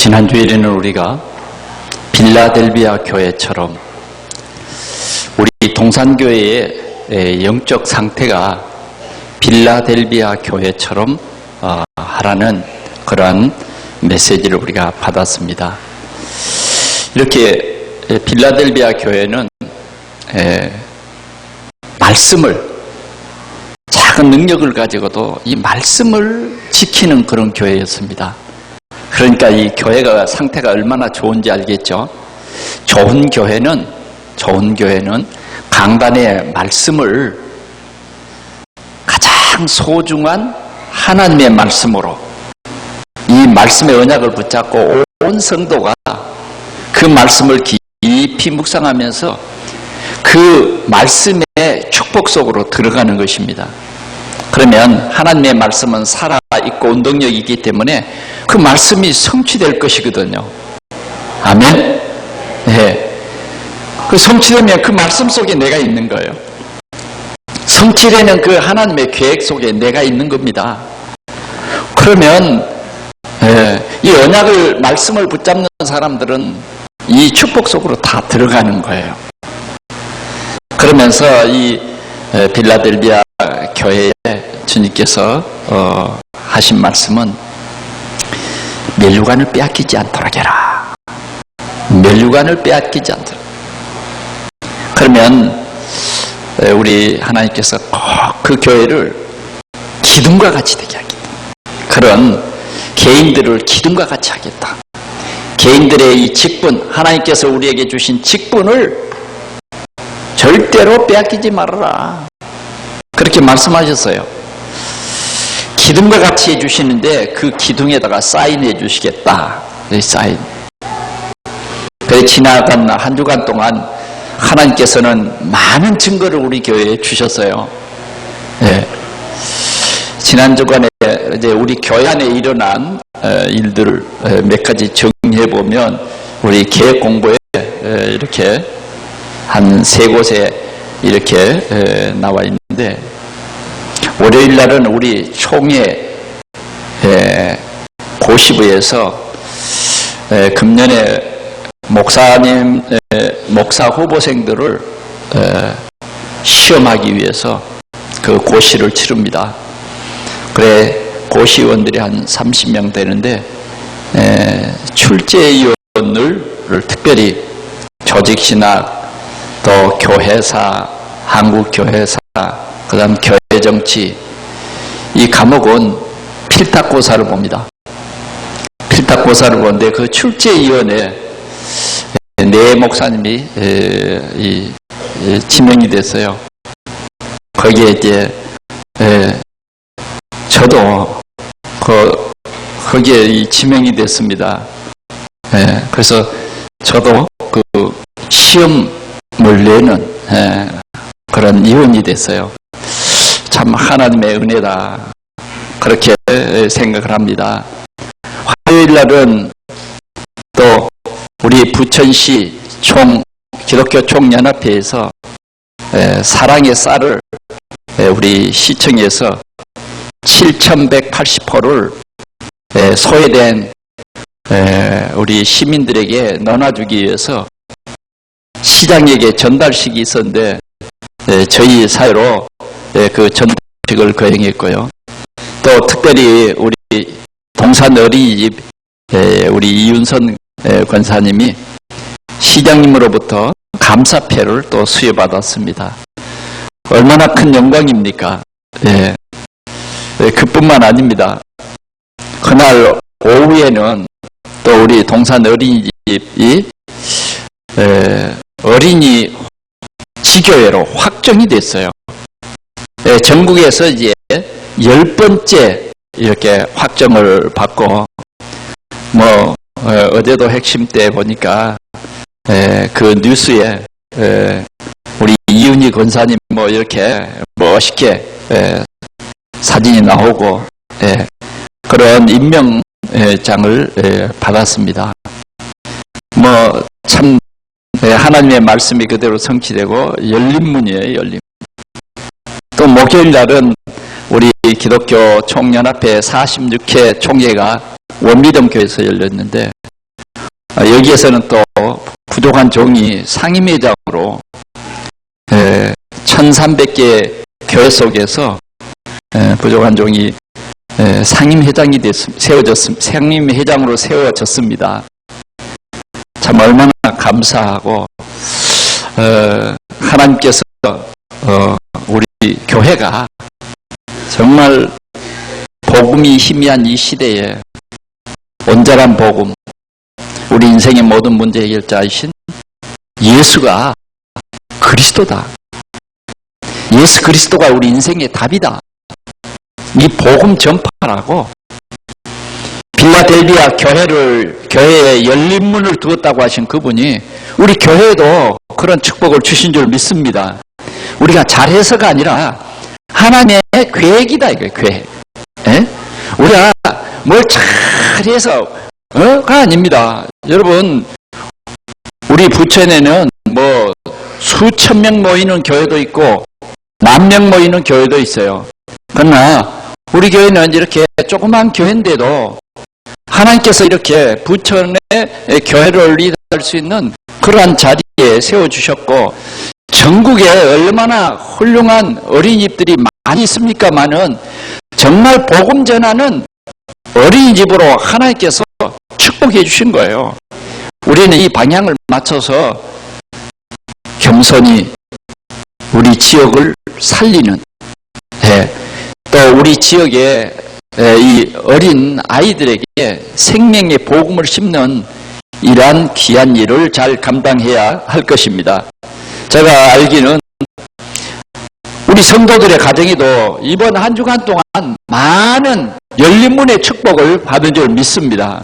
지난 주일에는 우리가 빌라델비아 교회처럼 우리 동산교회의 영적 상태가 빌라델비아 교회처럼 하라는 그러한 메시지를 우리가 받았습니다. 이렇게 빌라델비아 교회는 말씀을, 작은 능력을 가지고도 이 말씀을 지키는 그런 교회였습니다. 그러니까 이 교회가 상태가 얼마나 좋은지 알겠죠? 좋은 교회는 강단의 말씀을 가장 소중한 하나님의 말씀으로, 이 말씀의 언약을 붙잡고 온 성도가 그 말씀을 깊이 묵상하면서 그 말씀의 축복 속으로 들어가는 것입니다. 그러면 하나님의 말씀은 살아있고 운동력이 있기 때문에 그 말씀이 성취될 것이거든요. 아멘? 네. 그 성취되면 그 말씀 속에 내가 있는 거예요. 성취되는 그 하나님의 계획 속에 내가 있는 겁니다. 그러면 이 언약을, 말씀을 붙잡는 사람들은 이 축복 속으로 다 들어가는 거예요. 그러면서 이 빌라델비아 교회에 주님께서 하신 말씀은 멸류관을 빼앗기지 않도록 해라. 멸류관을 빼앗기지 않도록. 그러면 우리 하나님께서 꼭 그 교회를 기둥과 같이 되게 하겠다. 그런 개인들을 기둥과 같이 하겠다. 개인들의 이 직분, 하나님께서 우리에게 주신 직분을 절대로 빼앗기지 말아라. 그렇게 말씀하셨어요. 기둥과 같이 해주시는데 그 기둥에다가 사인해 주시겠다. 사인. 지나간 한 주간 동안 하나님께서는 많은 증거를 우리 교회에 주셨어요. 네. 지난 주간에 이제 우리 교회 안에 일어난 일들을 몇 가지 정리해 보면, 우리 계획 공부에 이렇게 한 3곳에 이렇게 나와 있는데, 월요일 날은 우리 총회 고시부에서 금년에 목사님, 목사 후보생들을 시험하기 위해서 그 고시를 치릅니다. 그래, 고시원들이 한 30명 되는데, 출제위원을 특별히 조직신학, 또 교회사, 한국교회사, 그 다음 교회정치, 이 과목은 필탁고사를 봅니다. 필탁고사를 보는데 그 출제위원회 4 목사님이 지명이 됐어요. 거기에 이제 저도 거기에 지명이 됐습니다. 그래서 저도 그 시험을 내는 그런 위원이 됐어요. 참 하나님의 은혜다, 그렇게 생각을 합니다. 화요일 날은 또 우리 부천시 기독교 총연합회에서 사랑의 쌀을 우리 시청에서 7,180호를 소외된 우리 시민들에게 나눠주기 위해서 시장에게 전달식이 있었는데, 저희 사회로 그 전달식을 거행했고요. 또 특별히 우리 동산 어린이집 우리 이윤선 권사님이 시장님으로부터 감사패를 또 수여받았습니다. 얼마나 큰 영광입니까? 그뿐만 아닙니다. 그날 오후에는 또 우리 동산 어린이집이 어린이 지교회로 확정이 됐어요. 전국에서 이제 10번째 이렇게 확정을 받고, 어제도 핵심 때 보니까 그 뉴스에 우리 이윤희 권사님 이렇게 멋있게 사진이 나오고 그런 임명장을 받았습니다. 참 하나님의 말씀이 그대로 성취되고 열린문이에요, 열린. 또 목요일 날은 우리 기독교 총연합회 46회 총회가 원미동교에서 열렸는데, 여기에서는 또 부족한 종이 상임회장으로 1300개 교회 속에서 부족한 종이 상임회장이 상임회장으로 세워졌습니다. 참 얼마나 감사하고 하나님께서 우리 교회가 정말 복음이 희미한 이 시대에 온전한 복음, 우리 인생의 모든 문제 해결자이신 예수가 그리스도다. 예수 그리스도가 우리 인생의 답이다. 이 복음 전파라고 빌라델비아 교회에 열린 문을 두었다고 하신 그분이 우리 교회에도 그런 축복을 주신 줄 믿습니다. 우리가 잘해서가 아니라 하나님의 계획이다, 이거예요, 계획. 우리가 뭘 잘해서가 아닙니다. 여러분, 우리 부천에는 뭐 수천 명 모이는 교회도 있고 10,000명 모이는 교회도 있어요. 그러나 우리 교회는 이렇게 조그만 교회인데도 하나님께서 이렇게 부천의 교회를 리드할 수 있는 그러한 자리에 세워주셨고, 전국에 얼마나 훌륭한 어린이집들이 많이 있습니까마는 정말 복음 전하는 어린이집으로 하나님께서 축복해 주신 거예요. 우리는 이 방향을 맞춰서 겸손히 우리 지역을 살리는, 또 우리 지역의 이 어린 아이들에게 생명의 복음을 심는 이러한 귀한 일을 잘 감당해야 할 것입니다. 제가 알기는 우리 성도들의 가정에도 이번 한 주간 동안 많은 열린문의 축복을 받은 줄 믿습니다.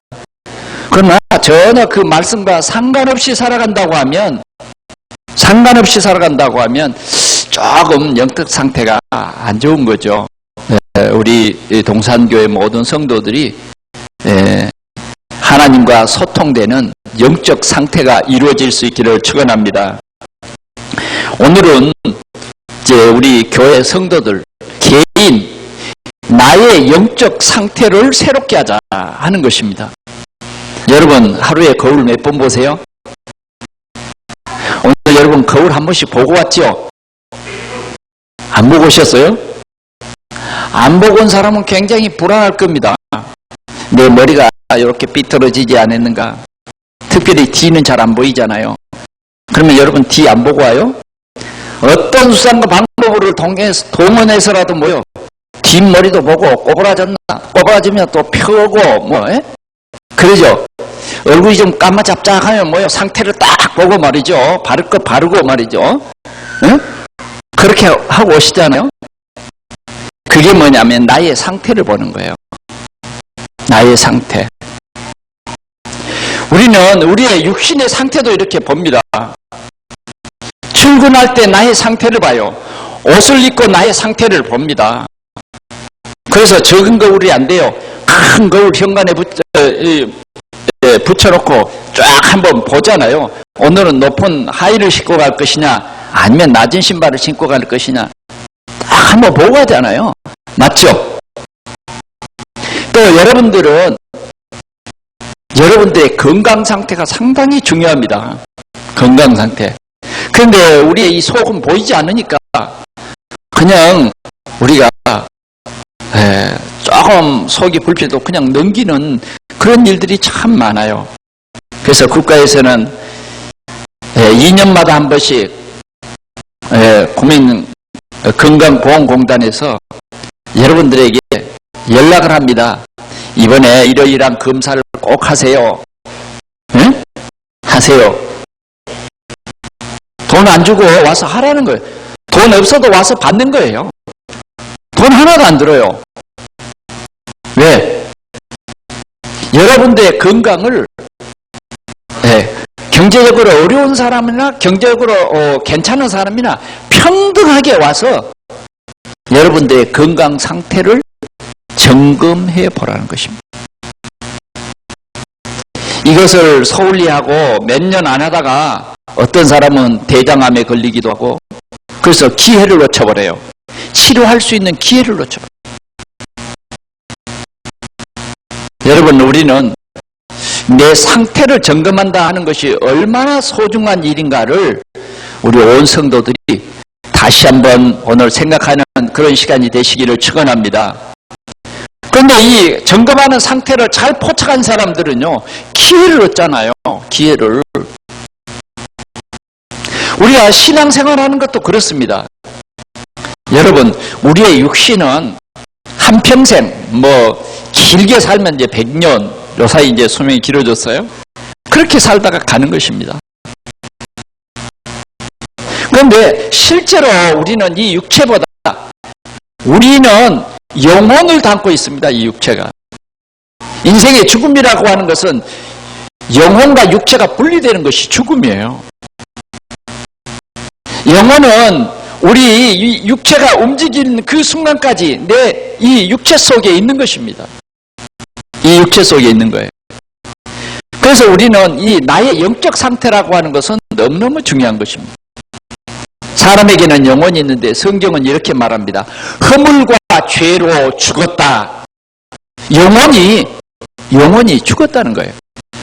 그러나 전혀 그 말씀과 상관없이 살아간다고 하면 조금 영적 상태가 안 좋은 거죠. 우리 동산교회 모든 성도들이 하나님과 소통되는 영적 상태가 이루어질 수 있기를 축원합니다. 오늘은 이제 우리 교회 성도들 개인 나의 영적 상태를 새롭게 하자 하는 것입니다. 여러분, 하루에 거울 몇 번 보세요? 오늘 여러분 거울 한 번씩 보고 왔죠? 안 보고 오셨어요? 안 보고 온 사람은 굉장히 불안할 겁니다. 내 머리가 이렇게 삐뚤어지지 않았는가? 특별히 뒤는 잘 안 보이잖아요. 그러면 여러분 뒤 안 보고 와요? 어떤 수단과 방법을 동원해서라도 뭐요? 뒷머리도 보고 꼬부라지면 또 펴고 그러죠? 얼굴이 좀 까마잡잡하면 뭐요? 상태를 딱 보고 말이죠. 바를 거 바르고 말이죠. 응? 그렇게 하고 오시잖아요. 그게 뭐냐면 나의 상태를 보는 거예요. 나의 상태. 우리는 우리의 육신의 상태도 이렇게 봅니다. 출근할 때 나의 상태를 봐요. 옷을 입고 나의 상태를 봅니다. 그래서 적은 거울이 안 돼요. 큰 거울 현관에 붙여놓고 쫙 한번 보잖아요. 오늘은 높은 하의를 신고 갈 것이냐, 아니면 낮은 신발을 신고 갈 것이냐, 딱 한번 보고 가잖아요. 맞죠? 또 여러분들은 여러분들의 건강 상태가 상당히 중요합니다. 건강 상태. 그런데 우리의 이 속은 보이지 않으니까 그냥 우리가 조금 속이 불편해도 그냥 넘기는 그런 일들이 참 많아요. 그래서 국가에서는 2년마다 한 번씩 국민 건강보험공단에서 여러분들에게 연락을 합니다. 이번에 이러이러한 검사를 꼭 하세요. 응? 하세요. 돈 안 주고 와서 하라는 거예요. 돈 없어도 와서 받는 거예요. 돈 하나도 안 들어요. 왜? 여러분들의 건강을 경제적으로 어려운 사람이나 경제적으로 괜찮은 사람이나 평등하게 와서 여러분들의 건강 상태를 점검해 보라는 것입니다. 이것을 소홀히하고 몇 년 안 하다가 어떤 사람은 대장암에 걸리기도 하고, 그래서 기회를 놓쳐버려요. 치료할 수 있는 기회를 놓쳐버려요. 여러분, 우리는 내 상태를 점검한다 하는 것이 얼마나 소중한 일인가를 우리 온 성도들이 다시 한번 오늘 생각하는 그런 시간이 되시기를 축원합니다. 그런데 이 점검하는 상태를 잘 포착한 사람들은요, 기회를 얻잖아요. 기회를. 우리가 신앙생활하는 것도 그렇습니다. 여러분, 우리의 육신은 한평생, 길게 살면 이제 100년, 요 사이 이제 수명이 길어졌어요. 그렇게 살다가 가는 것입니다. 그런데 실제로 우리는 이 육체보다 우리는 영혼을 담고 있습니다. 이 육체가. 인생의 죽음이라고 하는 것은 영혼과 육체가 분리되는 것이 죽음이에요. 영혼은 우리 육체가 움직이는 그 순간까지 내 이 육체 속에 있는 것입니다. 이 육체 속에 있는 거예요. 그래서 우리는 이 나의 영적 상태라고 하는 것은 너무너무 중요한 것입니다. 사람에게는 영혼이 있는데 성경은 이렇게 말합니다. 허물과 죄로 죽었다. 영혼이 죽었다는 거예요.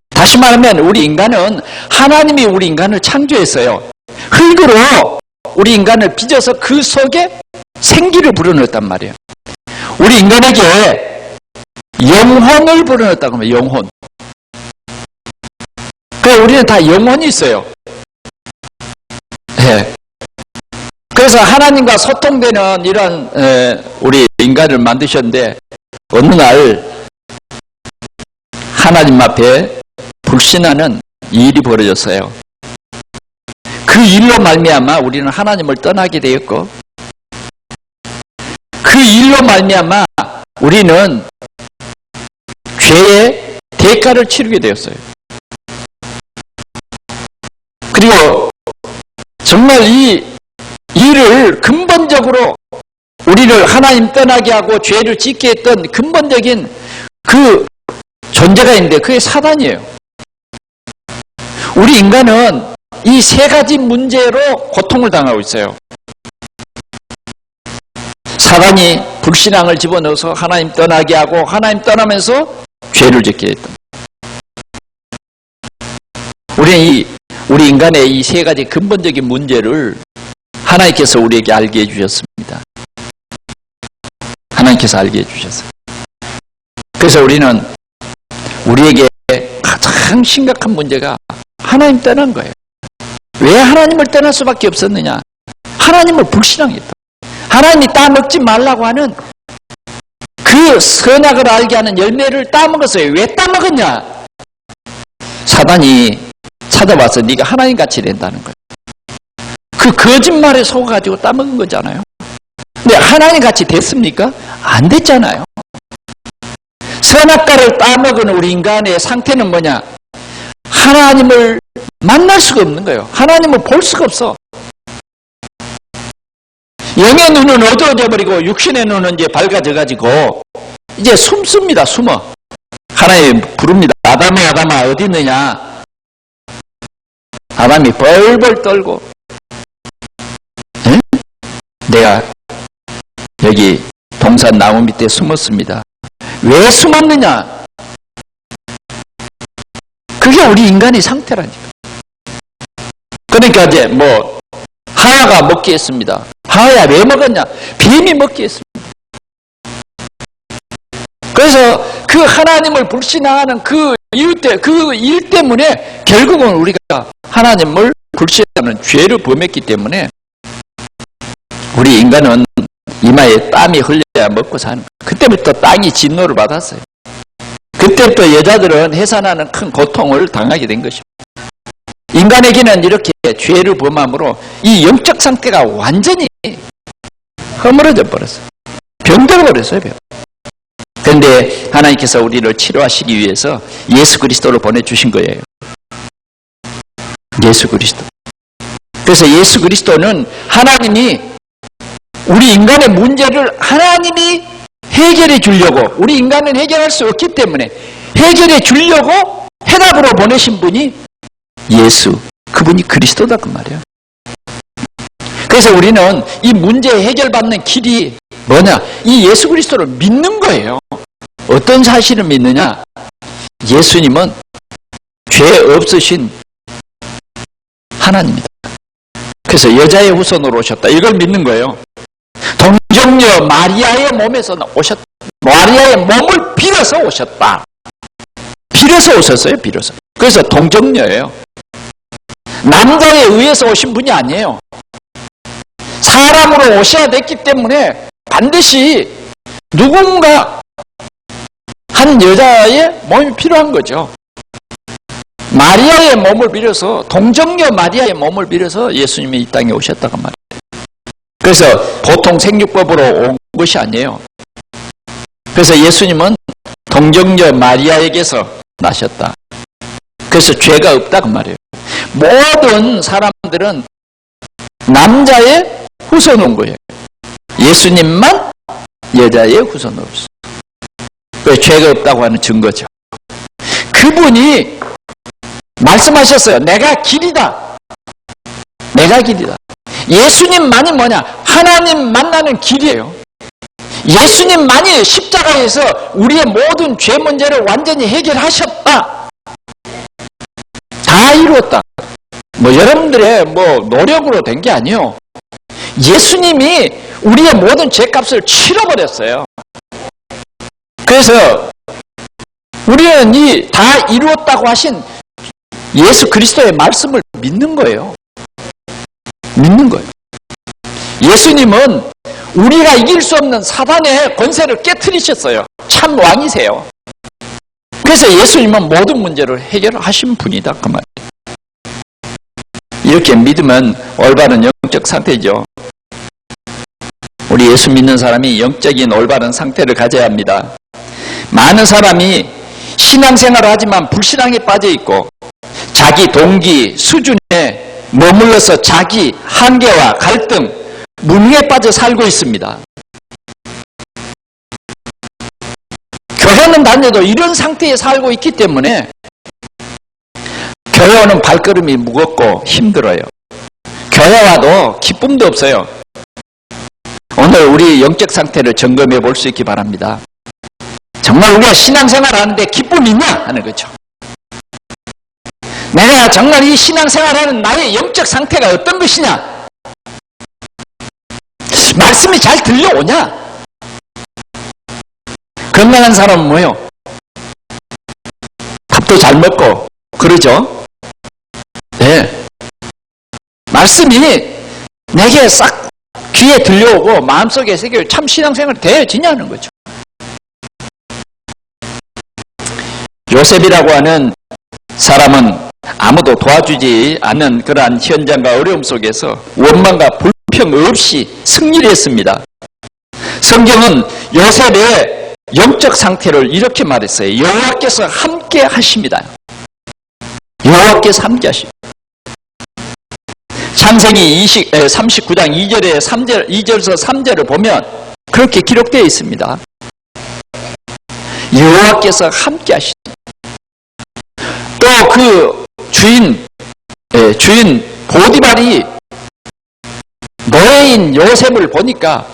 다시 말하면 우리 인간은 하나님이 우리 인간을 창조했어요. 흙으로 우리 인간을 빚어서 그 속에 생기를 불어넣었단 말이에요. 우리 인간에게 영혼을 불어넣었다고 하면 영혼. 그래서 우리는 다 영혼이 있어요. 네. 그래서 하나님과 소통되는 이런 우리 인간을 만드셨는데 어느 날 하나님 앞에 불신하는 일이 벌어졌어요. 그 일로 말미암아 우리는 하나님을 떠나게 되었고, 그 일로 말미암아 우리는 죄의 대가를 치르게 되었어요. 그리고 정말 이 일을 근본적으로 우리를 하나님 떠나게 하고 죄를 짓게 했던 근본적인 그 존재가 있는데 그게 사단이에요. 우리 인간은 이 세 가지 문제로 고통을 당하고 있어요. 사단이 불신앙을 집어넣어서 하나님 떠나게 하고 하나님 떠나면서 죄를 짓게 했던. 우리 인간의 이 세 가지 근본적인 문제를 하나님께서 우리에게 알게 해주셨습니다. 하나님께서 알게 해주셨어요. 그래서 우리에게 가장 심각한 문제가 하나님 떠난 거예요. 왜 하나님을 떠날 수밖에 없었느냐? 하나님을 불신앙했다. 하나님이 따먹지 말라고 하는 그 선악을 알게 하는 열매를 따먹었어요. 왜 따먹었냐? 사단이 찾아와서 네가 하나님같이 된다는 거예요. 그 거짓말에 속아가지고 따먹은 거잖아요. 근데 하나님같이 됐습니까? 안 됐잖아요. 선악과를 따먹은 우리 인간의 상태는 뭐냐? 하나님을 만날 수가 없는 거예요. 하나님을 볼 수가 없어. 영의 눈은 어두워져 버리고 육신의 눈은 이제 밝아져가지고 이제 숨습니다. 숨어. 하나님 부릅니다. 아담아, 아담아, 어디 있느냐? 아담이 벌벌 떨고, 에? 내가 여기 동산 나무 밑에 숨었습니다. 왜 숨었느냐? 그게 우리 인간의 상태라니까. 그러니까 이제 하와가 먹게 했습니다. 하와야 왜 먹었냐? 뱀이 먹게 했습니다. 그래서 그 하나님을 불신하는 그 일 때문에 결국은 우리가 하나님을 불신하는 죄를 범했기 때문에 우리 인간은 이마에 땀이 흘려야 먹고 사는 거예요. 그때부터 땅이 진노를 받았어요. 그때부터 여자들은 해산하는 큰 고통을 당하게 된 것입니다. 인간에게는 이렇게 죄를 범함으로 이 영적 상태가 완전히 허물어져 버렸어요. 병들어 버렸어요. 그런데 하나님께서 우리를 치료하시기 위해서 예수 그리스도를 보내주신 거예요. 예수 그리스도. 그래서 예수 그리스도는 하나님이 우리 인간의 문제를 하나님이 해결해 주려고, 우리 인간은 해결할 수 없기 때문에 해결해 주려고 해답으로 보내신 분이 예수, 그분이 그리스도다 그 말이야. 그래서 우리는 이 문제 해결받는 길이 뭐냐? 이 예수 그리스도를 믿는 거예요. 어떤 사실을 믿느냐? 예수님은 죄 없으신 하나님이다. 그래서 여자의 후손으로 오셨다. 이걸 믿는 거예요. 동정녀 마리아의 몸에서 오셨다. 마리아의 몸을 빌어서 오셨다. 빌어서 오셨어요. 빌어서. 그래서 동정녀예요. 남자에 의해서 오신 분이 아니에요. 사람으로 오셔야 됐기 때문에 반드시 누군가 한 여자의 몸이 필요한 거죠. 마리아의 몸을 빌어서, 동정녀 마리아의 몸을 빌어서 예수님이 이 땅에 오셨다고 말이에요. 그래서 보통 생육법으로 온 것이 아니에요. 그래서 예수님은 동정녀 마리아에게서 나셨다. 그래서 죄가 없다고 말이에요. 모든 사람들은 남자의 후손인 거예요. 예수님만 여자의 후손으로 없어요. 그 죄가 없다고 하는 증거죠. 그분이 말씀하셨어요. 내가 길이다. 내가 길이다. 예수님만이 뭐냐? 하나님 만나는 길이에요. 예수님만이 십자가에서 우리의 모든 죄 문제를 완전히 해결하셨다. 다 이루었다. 여러분들의 노력으로 된 게 아니에요. 예수님이 우리의 모든 죄값을 치러버렸어요. 그래서 우리는 이 다 이루었다고 하신 예수 그리스도의 말씀을 믿는 거예요. 믿는 거예요. 예수님은 우리가 이길 수 없는 사단의 권세를 깨트리셨어요. 참 왕이세요. 그래서 예수님은 모든 문제를 해결하신 분이다. 그 말이에요. 이렇게 믿으면 올바른 영적 상태죠. 우리 예수 믿는 사람이 영적인 올바른 상태를 가져야 합니다. 많은 사람이 신앙생활을 하지만 불신앙에 빠져 있고 자기 동기 수준에 머물러서 자기 한계와 갈등, 무능에 빠져 살고 있습니다. 교회는 다녀도 이런 상태에 살고 있기 때문에 교회 오는 발걸음이 무겁고 힘들어요. 교회 와도 기쁨도 없어요. 오늘 우리 영적 상태를 점검해 볼 수 있기 바랍니다. 정말 우리가 신앙생활 하는데 기쁨이 있냐 하는 거죠. 내가 정말 이 신앙생활하는 나의 영적 상태가 어떤 것이냐? 말씀이 잘 들려오냐? 건강한 사람은 뭐예요? 밥도 잘 먹고 그러죠? 네. 말씀이 내게 싹 귀에 들려오고 마음속에 새겨 참 신앙생활이 되어지냐는 거죠. 요셉이라고 하는 사람은 아무도 도와주지 않는 그러한 현장과 어려움 속에서 원망과 불평 없이 승리를 했습니다. 성경은 요셉의 영적 상태를 이렇게 말했어요. 여호와께서 함께 하십니다. 여호와께서 함께 하십니다. 창세기 39장 2절에서 3절을 보면 그렇게 기록되어 있습니다. 여호와께서 함께 하십니다. 또 그 주인 보디발이 노예인 요셉을 보니까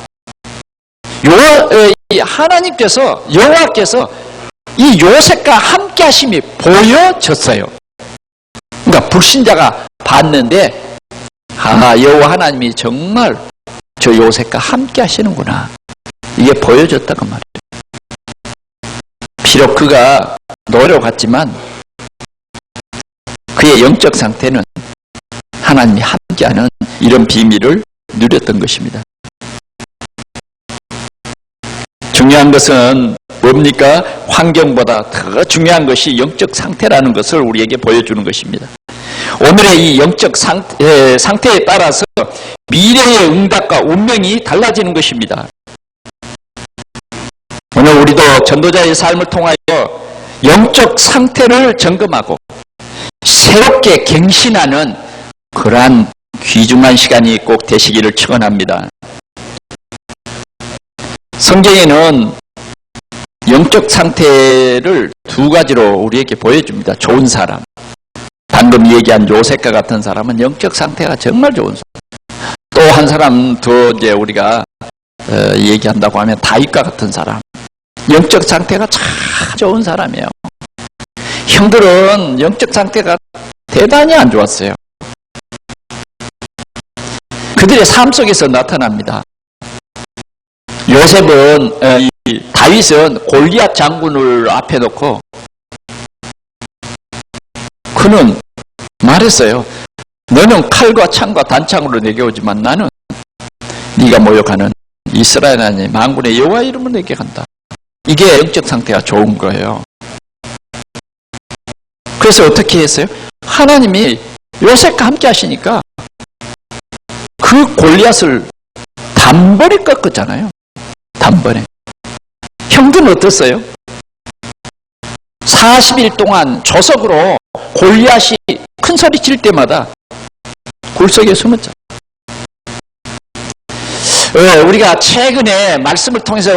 하나님께서 여호와께서 이 요셉과 함께 하심이 보여졌어요. 그러니까 불신자가 봤는데 여호와 하나님이 정말 저 요셉과 함께 하시는구나. 이게 보여졌다고 말이에요. 비록 그가 노예로 갔지만 그의 영적 상태는 하나님이 함께하는 이런 비밀을 누렸던 것입니다. 중요한 것은 뭡니까? 환경보다 더 중요한 것이 영적 상태라는 것을 우리에게 보여주는 것입니다. 오늘의 이 영적 상태에 따라서 미래의 응답과 운명이 달라지는 것입니다. 오늘 우리도 전도자의 삶을 통하여 영적 상태를 점검하고 새롭게 갱신하는 그러한 귀중한 시간이 꼭 되시기를 축원합니다. 성경에는 영적 상태를 두 가지로 우리에게 보여줍니다. 좋은 사람, 방금 얘기한 요셉과 같은 사람은 영적 상태가 정말 좋은 사람. 또 한 사람 더 이제 우리가 얘기한다고 하면 다윗과 같은 사람, 영적 상태가 참 좋은 사람이에요. 형들은 영적 상태가 대단히 안 좋았어요. 그들의 삶 속에서 나타납니다. 요셉은, 다윗은 골리앗 장군을 앞에 놓고 그는 말했어요. 너는 칼과 창과 단창으로 내게 오지만 나는 네가 모욕하는 이스라엘 하나님 만군의 여호와 이름으로 내게 간다. 이게 영적 상태가 좋은 거예요. 그래서 어떻게 했어요? 하나님이 요셉과 함께 하시니까 그 골리앗을 단번에 꺾었잖아요. 단번에. 형들은 어땠어요? 40일 동안 조석으로 골리앗이 큰 소리 칠 때마다 굴속에 숨었죠. 우리가 최근에 말씀을 통해서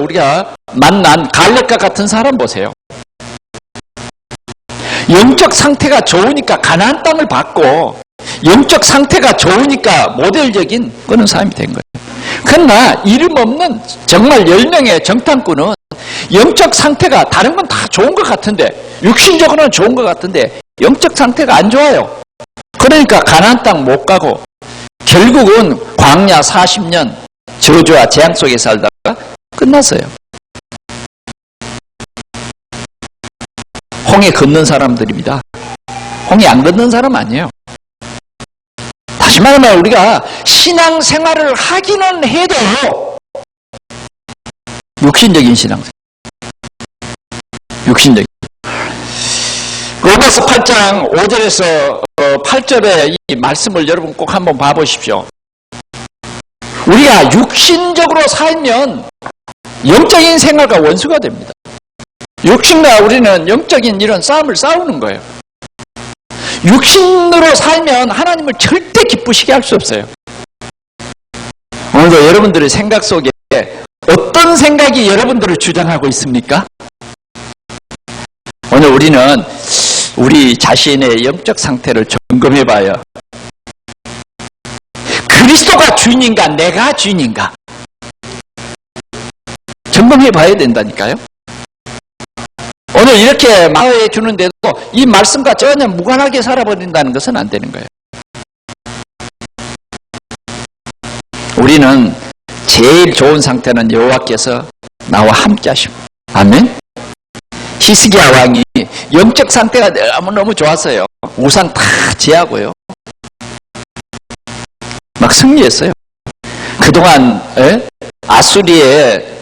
우리가 만난 갈렙과 같은 사람 보세요. 영적 상태가 좋으니까 가나안 땅을 받고 영적 상태가 좋으니까 모델적인 그런 사람이 된 거예요. 그러나 이름 없는 정말 10명의 정탐꾼은 영적 상태가 다른 건 다 좋은 것 같은데 육신적으로는 좋은 것 같은데 영적 상태가 안 좋아요. 그러니까 가나안 땅 못 가고 결국은 광야 40년 저주와 재앙 속에 살다가 끝났어요. 홍해 걷는 사람들입니다. 홍해 안 걷는 사람 아니에요. 다시 말하면 우리가 신앙생활을 하기는 해도 육신적인 신앙생활. 육신적인. 로마서 8장 5절에서 8절의 이 말씀을 여러분 꼭 한번 봐보십시오. 우리가 육신적으로 살면 영적인 생활과 원수가 됩니다. 육신과 우리는 영적인 이런 싸움을 싸우는 거예요. 육신으로 살면 하나님을 절대 기쁘시게 할 수 없어요. 오늘도 여러분들의 생각 속에 어떤 생각이 여러분들을 주장하고 있습니까? 오늘 우리는 우리 자신의 영적 상태를 점검해 봐요. 그리스도가 주인인가 내가 주인인가 점검해 봐야 된다니까요. 오늘 이렇게 말해 주는데도 이 말씀과 전혀 무관하게 살아버린다는 것은 안 되는 거예요. 우리는 제일 좋은 상태는 여호와께서 나와 함께 하시고, 아멘. 히스기야 왕이 영적 상태가 너무너무 좋았어요. 우상 다 제하고요. 막 승리했어요. 그동안 아수리에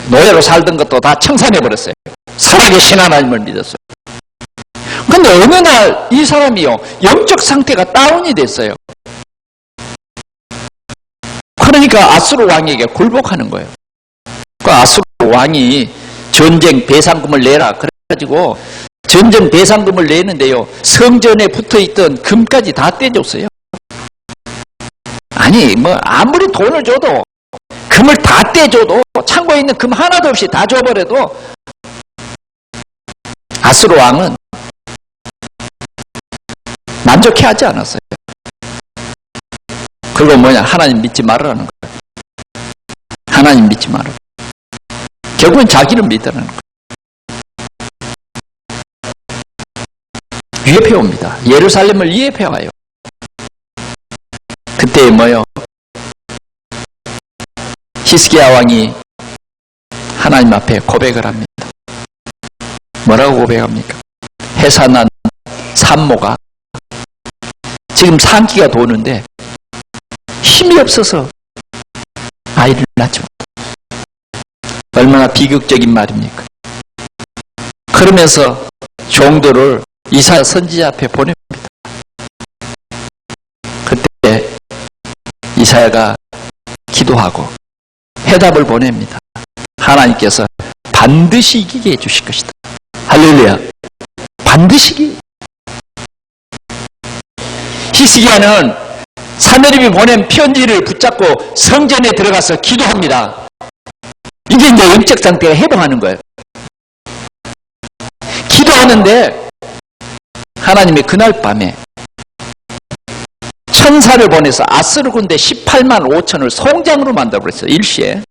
노예로 살던 것도 다 청산해버렸어요. 살아계신 하나님을 믿었어요. 근데 어느 날 이 사람이요, 영적 상태가 다운이 됐어요. 그러니까 아수르 왕에게 굴복하는 거예요. 그 아수르 왕이 전쟁 배상금을 내라 그래가지고 전쟁 배상금을 내는데요, 성전에 붙어있던 금까지 다 떼줬어요. 아니 뭐 아무리 돈을 줘도, 금을 다 떼줘도, 창고에 있는 금 하나도 없이 다 줘버려도 아수르 왕은 만족해하지 않았어요. 그리고 뭐냐, 하나님 믿지 말으라는 거예요. 하나님 믿지 말아. 결국은 자기를 믿으라는 거예요. 위협해 옵니다. 예루살렘을 위협해 와요. 그때 뭐요? 히스기야 왕이 하나님 앞에 고백을 합니다. 뭐라고 고백합니까? 해산한 산모가 지금 산기가 도는데 힘이 없어서 아이를 낳지 못해. 얼마나 비극적인 말입니까? 그러면서 종들을 이사야 선지자 앞에 보냅니다. 그때 이사야가 기도하고 해답을 보냅니다. 하나님께서 반드시 이기게 해주실 것이다. 할렐루야. 반드시 이기게. 히스기야는 사느림이 보낸 편지를 붙잡고 성전에 들어가서 기도합니다. 이게 이제 영적 상태가 해방하는 거예요. 기도하는데 하나님이 그날 밤에 천사를 보내서 아스르 군대 18만 5천을 송장으로 만들어버렸어요. 일시에.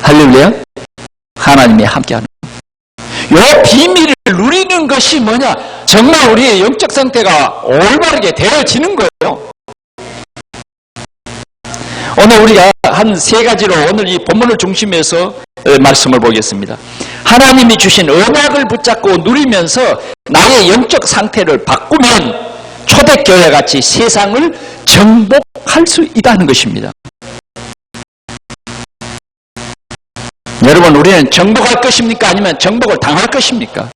할렐루야. 하나님이 함께하는 요 비밀을 누리는 것이 것이 뭐냐? 정말 우리의 영적 상태가 올바르게 되어지는 거예요. 오늘 우리가 한 세 가지로 오늘 이 본문을 중심해서 말씀을 보겠습니다. 하나님이 주신 언약을 붙잡고 누리면서 나의 영적 상태를 바꾸면 초대교회같이 세상을 정복할 수 있다는 것입니다. 여러분, 우리는 정복할 것입니까? 아니면 정복을 당할 것입니까?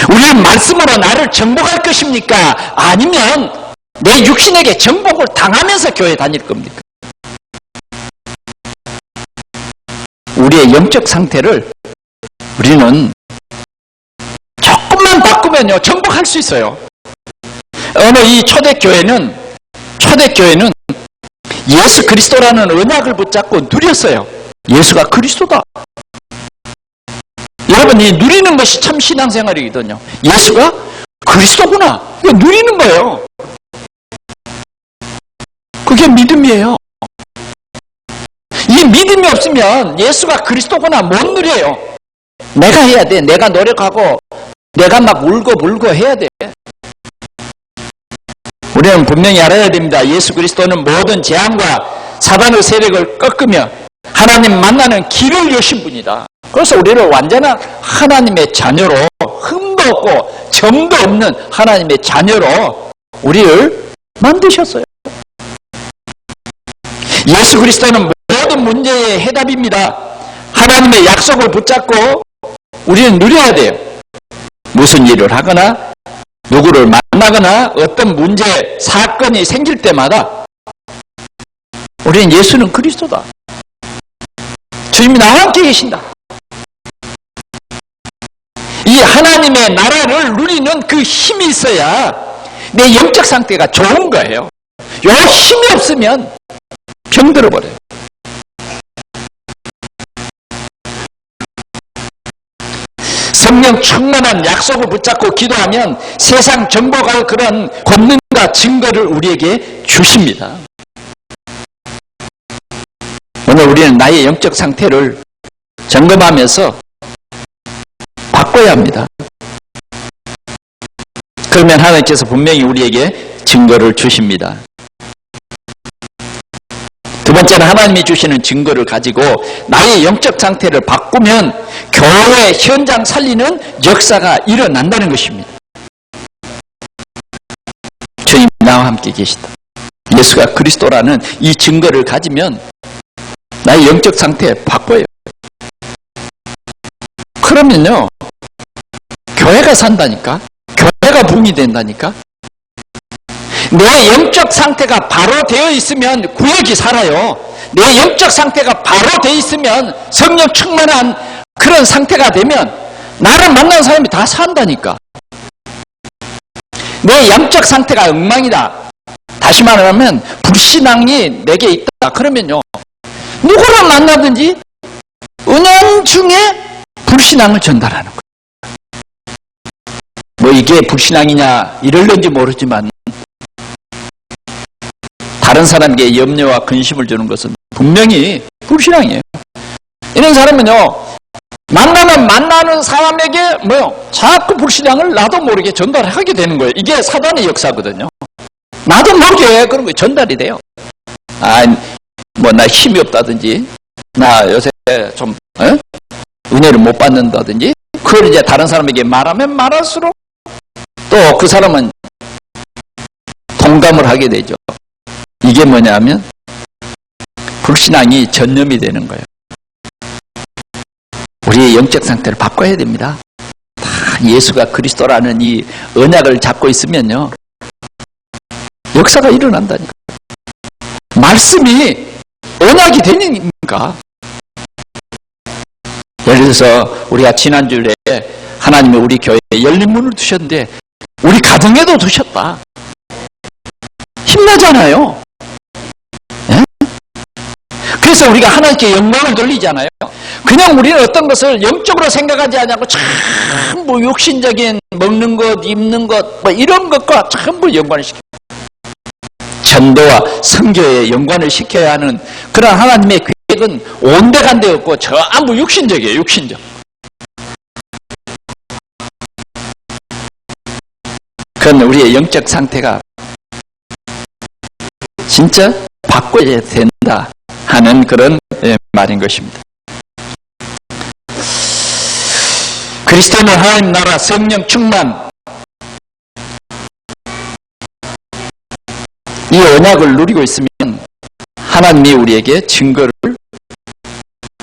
우리는 말씀으로 나를 정복할 것입니까? 아니면 내 육신에게 정복을 당하면서 교회 다닐 겁니까? 우리의 영적 상태를 우리는 조금만 바꾸면요, 정복할 수 있어요. 오늘 이 초대교회는 예수 그리스도라는 언약을 붙잡고 누렸어요. 예수가 그리스도다. 여러분이 누리는 것이 참 신앙생활이거든요. 예수가 그리스도구나. 이거 누리는 거예요. 그게 믿음이에요. 이 믿음이 없으면 예수가 그리스도구나 못 누려요. 내가 해야 돼. 내가 노력하고 내가 막 울고 해야 돼. 우리는 분명히 알아야 됩니다. 예수 그리스도는 모든 재앙과 사단의 세력을 꺾으며 하나님 만나는 길을 여신 분이다. 그래서 우리를 완전한 하나님의 자녀로, 흠도 없고 점도 없는 하나님의 자녀로 우리를 만드셨어요. 예수 그리스도는 모든 문제의 해답입니다. 하나님의 약속을 붙잡고 우리는 누려야 돼요. 무슨 일을 하거나 누구를 만나거나 어떤 문제, 사건이 생길 때마다 우리는 예수는 그리스도다. 주님이 나와 함께 계신다. 이 하나님의 나라를 누리는 그 힘이 있어야 내 영적 상태가 좋은 거예요. 요 힘이 없으면 병들어 버려요. 성령 충만한 약속을 붙잡고 기도하면 세상 정복할 그런 권능과 증거를 우리에게 주십니다. 오늘 우리는 나의 영적 상태를 점검하면서 바꿔야 합니다. 그러면 하나님께서 분명히 우리에게 증거를 주십니다. 두 번째는 하나님이 주시는 증거를 가지고 나의 영적 상태를 바꾸면 교회 현장 살리는 역사가 일어난다는 것입니다. 주님 나와 함께 계시다. 예수가 그리스도라는 이 증거를 가지면 나의 영적 상태 바꿔요. 그러면요, 교회가 산다니까? 교회가 붕이 된다니까? 내 영적 상태가 바로 되어 있으면 구역이 살아요. 내 영적 상태가 바로 되어 있으면 성령 충만한 그런 상태가 되면 나를 만나는 사람이 다 산다니까. 내 영적 상태가 엉망이다. 다시 말하면 불신앙이 내게 있다. 그러면요, 누구를 만나든지 은연중에 불신앙을 전달하는 거예요. 뭐 이게 불신앙이냐 이럴는지 모르지만 다른 사람에게 염려와 근심을 주는 것은 분명히 불신앙이에요. 이런 사람은요, 만나면 만나는 사람에게 자꾸 불신앙을 나도 모르게 전달하게 되는 거예요. 이게 사단의 역사거든요. 나도 모르게 그런 거 전달이 돼요. 나 힘이 없다든지, 나 요새 좀 은혜를 못 받는다든지, 그걸 이제 다른 사람에게 말하면 말할수록 또 그 사람은 동감을 하게 되죠. 이게 뭐냐면 불신앙이 전염이 되는 거예요. 우리의 영적 상태를 바꿔야 됩니다. 다 예수가 그리스도라는 이 언약을 잡고 있으면요, 역사가 일어난다니까. 말씀이 언약이 되니까. 예를 들어서 우리가 지난주에 하나님이 우리 교회에 열린 문을 두셨는데 우리 가정에도 두셨다. 힘나잖아요. 예? 그래서 우리가 하나님께 영광을 돌리잖아요. 그냥 우리는 어떤 것을 영적으로 생각하지 않고 전부 육신적인 먹는 것, 입는 것, 이런 것과 전부 연관을 시켜요. 전도와 선교에 연관을 시켜야 하는 그런 하나님의 계획은 온데간데 없고 전부 육신적이에요. 육신적. 그건 우리의 영적 상태가 진짜 바꿔야 된다 하는 그런 말인 것입니다. 그리스도는 하나님 나라 성령 충만, 이 언약을 누리고 있으면 하나님이 우리에게 증거를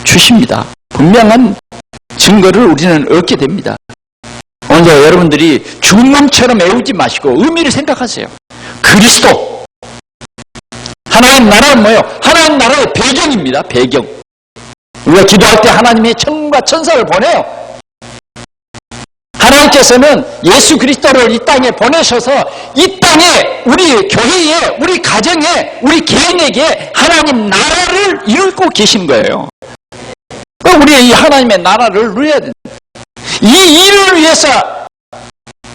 주십니다. 분명한 증거를 우리는 얻게 됩니다. 오늘 여러분들이 주문처럼 외우지 마시고 의미를 생각하세요. 그리스도, 하나님 나라는 뭐예요? 하나님 나라의 배경입니다. 배경. 우리가 기도할 때 하나님의 천군과 천사를 보내요. 하나님께서는 예수 그리스도를 이 땅에 보내셔서 이 땅에 우리 교회에, 우리 가정에, 우리 개인에게 하나님 나라를 이루고 계신 거예요. 우리 이 하나님의 나라를 누려야 된다. 이 일을 위해서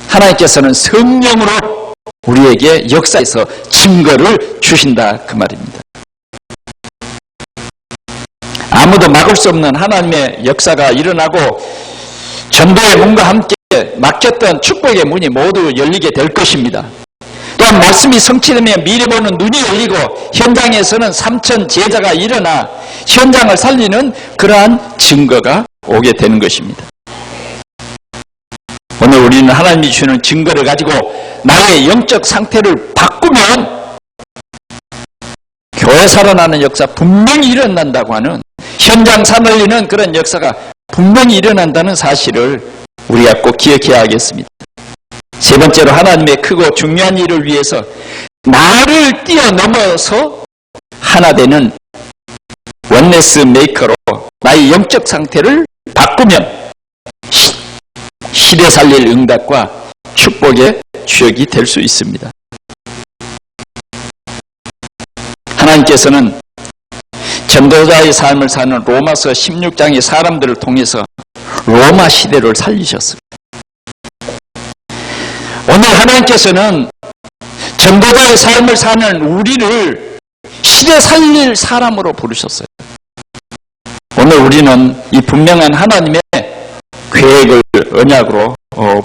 하나님께서는 성령으로 우리에게 역사에서 증거를 주신다 그 말입니다. 아무도 막을 수 없는 하나님의 역사가 일어나고 전도의 문과 함께 막혔던 축복의 문이 모두 열리게 될 것입니다. 또한 말씀이 성취되면 미래 보는 눈이 열리고 현장에서는 3천 제자가 일어나 현장을 살리는 그러한 증거가 오게 되는 것입니다. 오늘 우리는 하나님이 주시는 증거를 가지고 나의 영적 상태를 바꾸면 교회 살아나는 역사 분명히 일어난다고 하는, 현장 살리는 그런 역사가 분명히 일어난다는 사실을 우리가 꼭 기억해야 하겠습니다. 세 번째로 하나님의 크고 중요한 일을 위해서 나를 뛰어넘어서 하나 되는 원네스 메이커로 나의 영적 상태를 바꾸면 시대 살릴 응답과 축복의 주역이 될 수 있습니다. 하나님께서는 전도자의 삶을 사는 로마서 16장의 사람들을 통해서 로마 시대를 살리셨습니다. 오늘 하나님께서는 전도자의 삶을 사는 우리를 시대 살릴 사람으로 부르셨어요. 오늘 우리는 이 분명한 하나님의 계획을 언약으로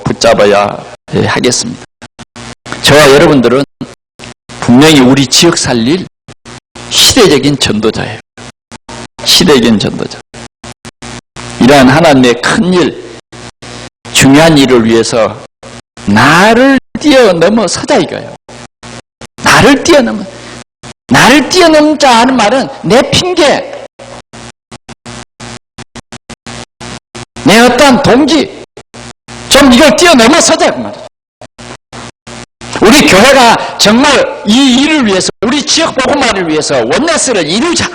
붙잡아야 하겠습니다. 저와 여러분들은 분명히 우리 지역 살릴 시대적인 전도자예요. 시대적인 전도자. 이러한 하나님의 큰 일, 중요한 일을 위해서 나를 뛰어넘어서자 이거예요. 나를 뛰어넘자 하는 말은 내 핑계, 내 어떠한 동기, 좀 이걸 뛰어넘어서자 그 말이에요. 우리 교회가 정말 이 일을 위해서, 우리 지역 복음화를 위해서 원네스를 이루자.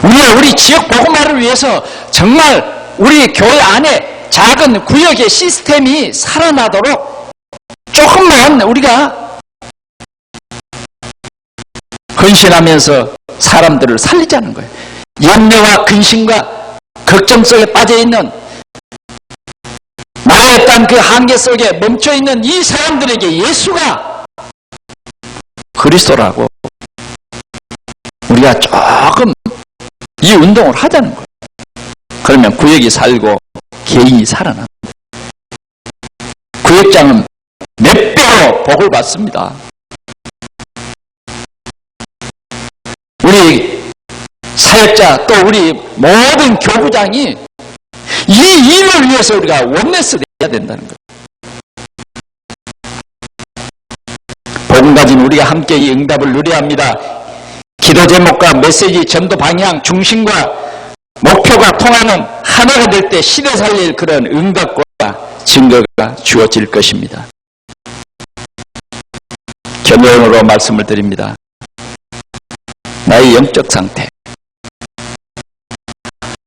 우리가 우리 지역 복음화를 위해서 정말 우리 교회 안에 작은 구역의 시스템이 살아나도록 조금만 우리가 헌신하면서 사람들을 살리자는 거예요. 염려와 근심과 걱정 속에 빠져있는, 나의 어떤 그 한계 속에 멈춰있는 이 사람들에게 예수가 그리스도라고 우리가 조금 이 운동을 하자는 거예요. 그러면 구역이 살고 개인이 살아납니다. 구역장은 몇 배로 복을 받습니다. 우리 사역자 또 우리 모든 교구장이 이 일을 위해서 우리가 원네스를 해야 된다는 거예요. 복음 가진 우리가 함께 이 응답을 누려야 합니다. 기도 제목과 메시지, 전도 방향, 중심과 목표가 통하는 하나가 될 때 시대 살릴 그런 응답과 증거가 주어질 것입니다. 결론으로 말씀을 드립니다. 나의 영적 상태,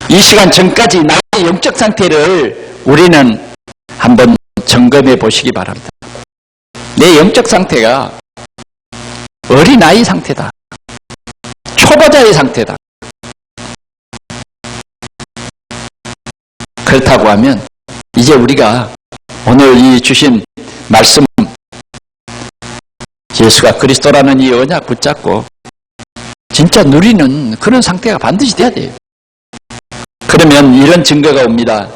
이 시간 전까지 나의 영적 상태를 우리는 한번 점검해 보시기 바랍니다. 내 영적 상태가 어린아이 상태다, 초보자의 상태다. 그렇다고 하면 이제 우리가 오늘 이 주신 말씀, 예수가 그리스도라는 이 언약 붙잡고 진짜 누리는 그런 상태가 반드시 돼야 돼요. 그러면 이런 증거가 옵니다.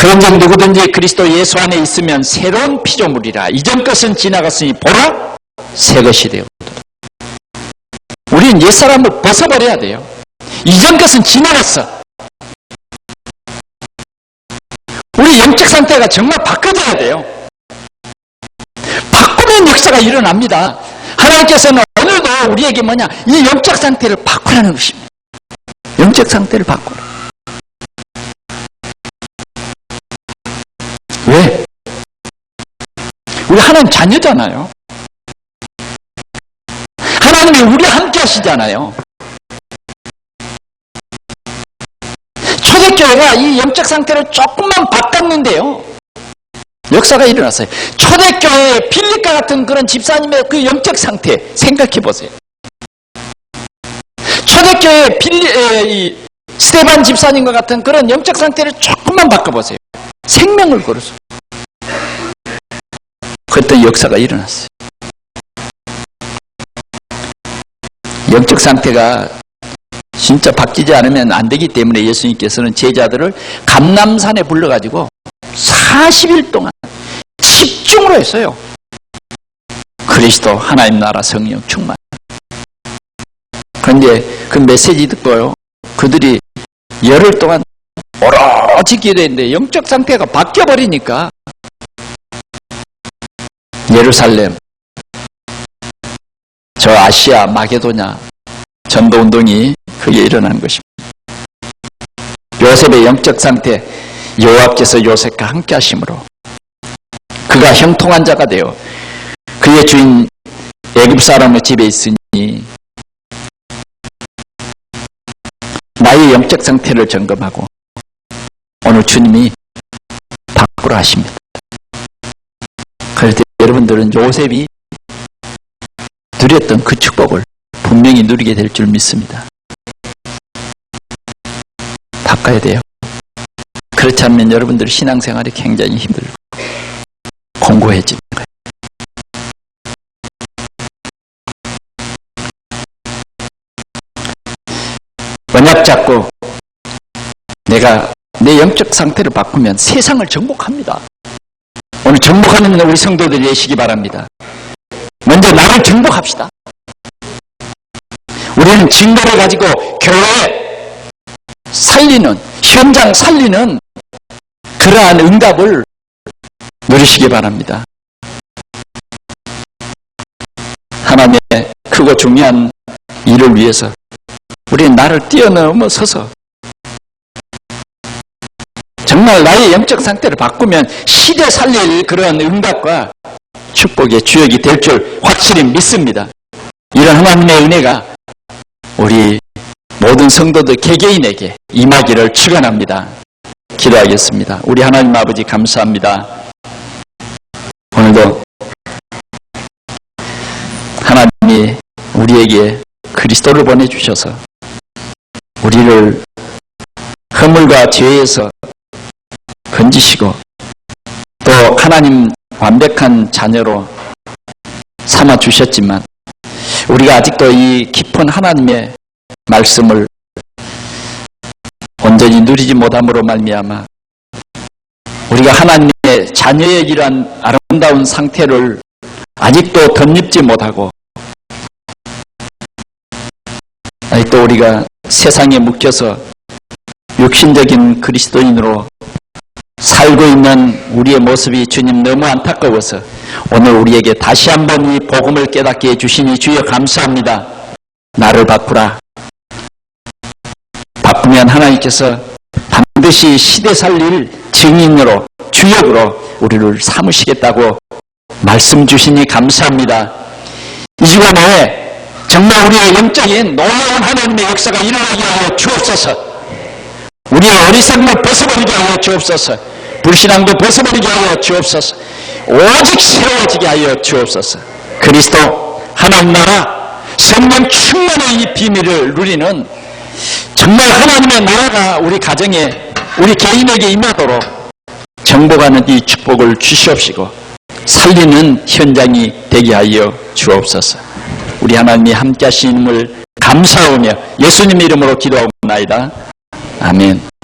그런즉 누구든지 그리스도 예수 안에 있으면 새로운 피조물이라. 이전 것은 지나갔으니 보라 새 것이 되었도다. 우리는 옛사람을 벗어버려야 돼요. 이전 것은 지나갔어. 우리 영적 상태가 정말 바꿔져야 돼요. 바꾸면 역사가 일어납니다. 하나님께서는 오늘도 우리에게 뭐냐? 이 영적 상태를 바꾸라는 것입니다. 영적 상태를 바꾸라. 왜? 우리 하나님 자녀잖아요. 하나님이 우리 함께 하시잖아요. 초대교회가 이 영적 상태를 조금만 바꿨는데요, 역사가 일어났어요. 초대교회의 빌립과 같은 그런 집사님의 그 영적 상태 생각해 보세요. 초대교회의 스테반 집사님과 같은 그런 영적 상태를 조금만 바꿔보세요. 생명을 걸어서 그때 역사가 일어났어요. 영적 상태가 진짜 바뀌지 않으면 안 되기 때문에 예수님께서는 제자들을 감람산에 불러가지고 40일 동안 집중으로 했어요. 그리스도 하나님 나라 성령 충만. 그런데 그 메시지 듣고요, 그들이 열흘 동안 오로지 기도했는데 영적 상태가 바뀌어버리니까 예루살렘, 저 아시아 마게도냐 전도운동이 그게 일어난 것입니다. 요셉의 영적 상태, 여호와께서 요셉과 함께 하심으로 그가 형통한 자가 되어 그의 주인 애굽 사람의 집에 있으니 나의 영적 상태를 점검하고 오늘 주님이 바꾸라 하십니다. 그럴 때 여러분들은 요셉이 누렸던 그 축복을 분명히 누리게 될 줄 믿습니다. 바꿔야 돼요. 그렇지 않으면 여러분들 신앙생활이 굉장히 힘들고 공고해지는 거예요. 언약 잡고 내가 내 영적 상태를 바꾸면 세상을 정복합니다. 오늘 정복하는 우리 성도들이 되시기 바랍니다. 먼저 나를 정복합시다. 우리는 증거를 가지고 교회 살리는, 현장 살리는 그러한 응답을 누리시기 바랍니다. 하나님의 크고 중요한 일을 위해서 우리는 나를 뛰어넘어서서 정말 나의 영적 상태를 바꾸면 시대 살릴 그런 응답과 축복의 주역이 될 줄 확실히 믿습니다. 이런 하나님의 은혜가 우리 모든 성도들 개개인에게 임하기를 축원합니다. 기도하겠습니다. 우리 하나님 아버지 감사합니다. 오늘도 하나님이 우리에게 그리스도를 보내주셔서 우리를 허물과 죄에서 건지시고 또 하나님 완벽한 자녀로 삼아 주셨지만 우리가 아직도 이 깊은 하나님의 말씀을 온전히 누리지 못함으로 말미암아 우리가 하나님의 자녀의 이러한 아름다운 상태를 아직도 덧입지 못하고 아직도 우리가 세상에 묶여서 육신적인 그리스도인으로 살고 있는 우리의 모습이 주님 너무 안타까워서 오늘 우리에게 다시 한번 이 복음을 깨닫게 해주시니 주여 감사합니다. 나를 바꾸라. 바꾸면 하나님께서 반드시 시대 살릴 증인으로 주역으로 우리를 삼으시겠다고 말씀 주시니 감사합니다. 이 시간에 정말 우리의 영적인 놀라운 하나님의 역사가 일어나게 하여 주옵소서. 우리의 어리석음을 벗어버리게 하여 주옵소서. 불신앙도 벗어버리게 하여 주옵소서. 오직 세워지게 하여 주옵소서. 그리스도 하나님 나라 성령 충만의 이 비밀을 누리는 정말 하나님의 나라가 우리 가정에 우리 개인에게 임하도록 정복하는 이 축복을 주시옵시고 살리는 현장이 되게 하여 주옵소서. 우리 하나님이 함께 하심을 감사하며 예수님 이름으로 기도하옵나이다. 아멘.